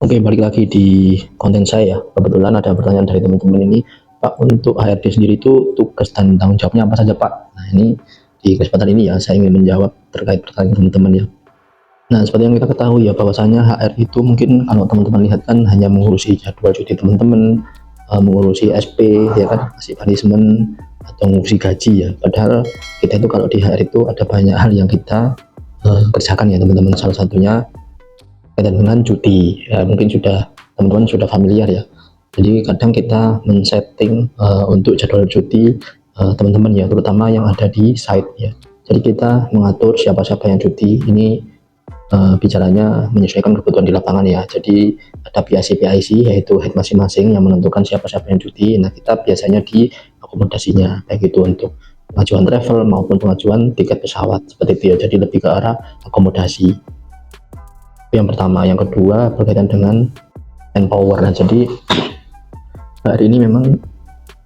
Oke, balik lagi di konten saya. Kebetulan ada pertanyaan dari teman-teman ini, Pak, untuk HRD sendiri itu tugas dan tanggung jawabnya apa saja, Pak? Nah, ini di kesempatan ini ya, saya ingin menjawab terkait pertanyaan teman-teman ya. Nah, seperti yang kita ketahui ya, bahwasanya HR itu mungkin kalau teman-teman lihat kan hanya mengurusi jadwal cuti teman-teman, mengurusi SP, ya kan, kasih punishment, atau mengurusi gaji ya. Padahal kita itu kalau di HR itu ada banyak hal yang kita kerjakan ya teman-teman. Salah satunya kaitan dengan cuti ya, mungkin teman-teman sudah familiar ya. Jadi kadang kita men-setting untuk jadwal cuti teman-teman ya, terutama yang ada di site ya. Jadi kita mengatur siapa-siapa yang cuti ini, bicaranya menyesuaikan kebutuhan di lapangan ya. Jadi ada PIC yaitu head masing-masing yang menentukan siapa-siapa yang cuti. Nah, kita biasanya di akomodasinya baik itu untuk pengajuan travel maupun pengajuan tiket pesawat seperti itu ya. Jadi lebih ke arah akomodasi. Yang pertama. Yang kedua berkaitan dengan manpower. Nah, jadi hari ini memang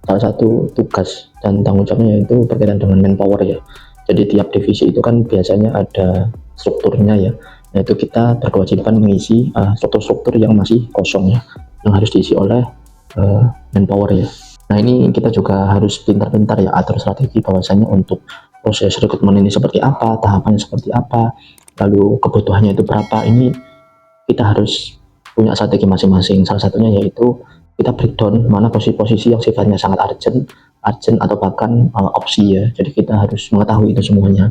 salah satu tugas dan tanggung jawabnya yaitu berkaitan dengan manpower ya. Jadi tiap divisi itu kan biasanya ada strukturnya ya, yaitu kita berkewajiban mengisi struktur-struktur yang masih kosong ya, yang harus diisi oleh manpower ya. Nah, ini kita juga harus pintar-pintar ya atur strategi bahwasanya untuk proses rekrutmen ini seperti apa, tahapannya seperti apa, lalu kebutuhannya itu berapa. Ini kita harus punya strategi masing-masing. Salah satunya yaitu kita breakdown mana posisi-posisi yang sifatnya sangat urgent atau bahkan opsi ya. Jadi kita harus mengetahui itu semuanya.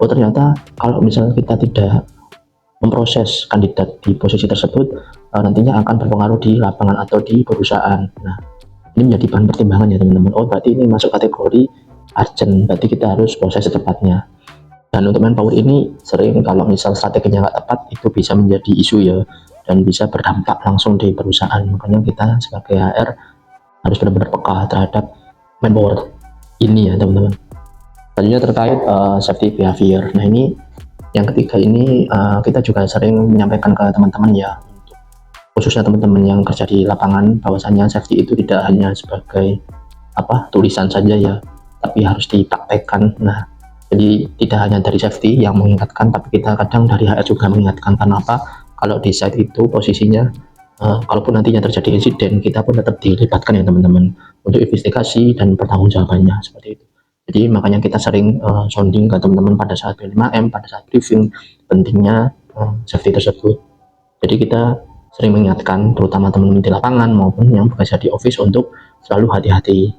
Oh, ternyata kalau misalnya kita tidak memproses kandidat di posisi tersebut, nantinya akan berpengaruh di lapangan atau di perusahaan. Nah, ini menjadi bahan pertimbangan ya teman-teman. Oh, berarti ini masuk kategori urgent, berarti kita harus proses secepatnya. Dan untuk manpower ini sering kalau misal strateginya nggak tepat itu bisa menjadi isu ya, dan bisa berdampak langsung di perusahaan. Makanya kita sebagai HR harus benar-benar peka terhadap manpower ini ya teman-teman. Selanjutnya terkait safety behavior. Nah, ini yang ketiga ini kita juga sering menyampaikan ke teman-teman ya, untuk khususnya teman-teman yang kerja di lapangan, bahwasanya safety itu tidak hanya sebagai tulisan saja ya, tapi harus dipraktekkan. Nah, jadi tidak hanya dari safety yang mengingatkan, tapi kita kadang dari HR juga mengingatkan. Karena apa? Kalau di site itu posisinya kalaupun nantinya terjadi insiden, kita pun tetap dilibatkan ya teman-teman untuk investigasi dan pertanggungjawabannya seperti itu. Jadi makanya kita sering sounding ke teman-teman pada saat P5M, pada saat briefing, pentingnya safety tersebut. Jadi kita sering mengingatkan terutama teman-teman di lapangan maupun yang bekerja di office untuk selalu hati-hati.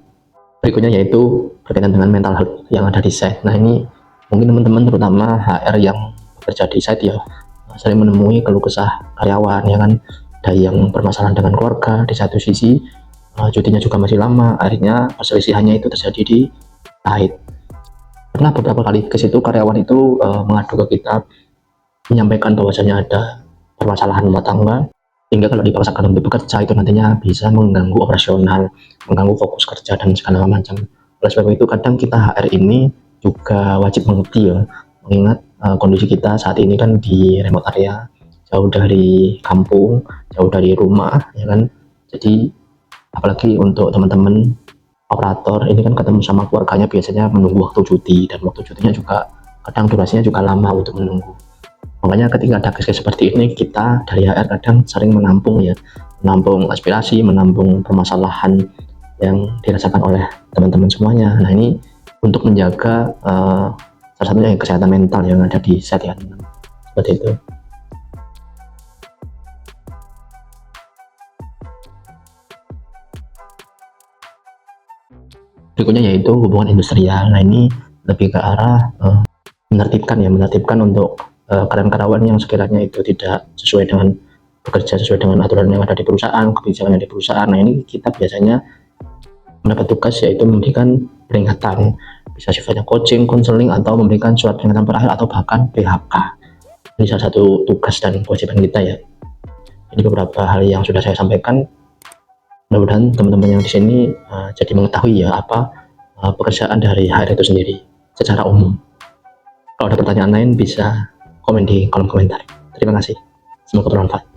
Berikutnya yaitu berkaitan dengan mental health yang ada di site. Nah, ini mungkin teman-teman terutama HR yang bekerja di site ya sering menemui keluh kesah karyawan ya kan, ada yang bermasalah dengan keluarga di satu sisi, cutinya juga masih lama, akhirnya perselisihannya itu terjadi di site. Pernah beberapa kali ke situ karyawan itu mengadu ke kita, menyampaikan bahwasanya ada permasalahan rumah tangga, hingga kalau dipaksakan untuk bekerja itu nantinya bisa mengganggu operasional, mengganggu fokus kerja dan segala macam. Oleh sebab itu kadang kita HR ini juga wajib mengerti ya, mengingat kondisi kita saat ini kan di remote area, jauh dari kampung, jauh dari rumah ya kan. Jadi apalagi untuk teman-teman operator ini kan ketemu sama keluarganya biasanya menunggu waktu cuti, dan waktu cutinya juga kadang durasinya juga lama untuk menunggu. Makanya ketika ada case seperti ini, kita dari HR kadang sering menampung ya, menampung aspirasi, menampung permasalahan yang dirasakan oleh teman-teman semuanya. Nah, ini untuk menjaga salah satunya kesehatan mental yang ada di site ya teman-teman. Seperti itu. Berikutnya yaitu hubungan industrial. Nah, ini lebih ke arah menertibkan untuk karyawan-karyawan yang sekiranya itu tidak sesuai dengan bekerja sesuai dengan aturan yang ada di perusahaan, kebijakan yang di perusahaan. Nah, ini kita biasanya mendapat tugas yaitu memberikan peringatan, bisa sifatnya coaching, konseling, atau memberikan surat peringatan terakhir atau bahkan PHK. Ini salah satu tugas dan kewajiban kita ya. Jadi beberapa hal yang sudah saya sampaikan, mudah-mudahan teman-teman yang di sini jadi mengetahui ya apa pekerjaan dari HR itu sendiri secara umum. Kalau ada pertanyaan lain bisa komen di kolom komentar. Terima kasih, semoga bermanfaat.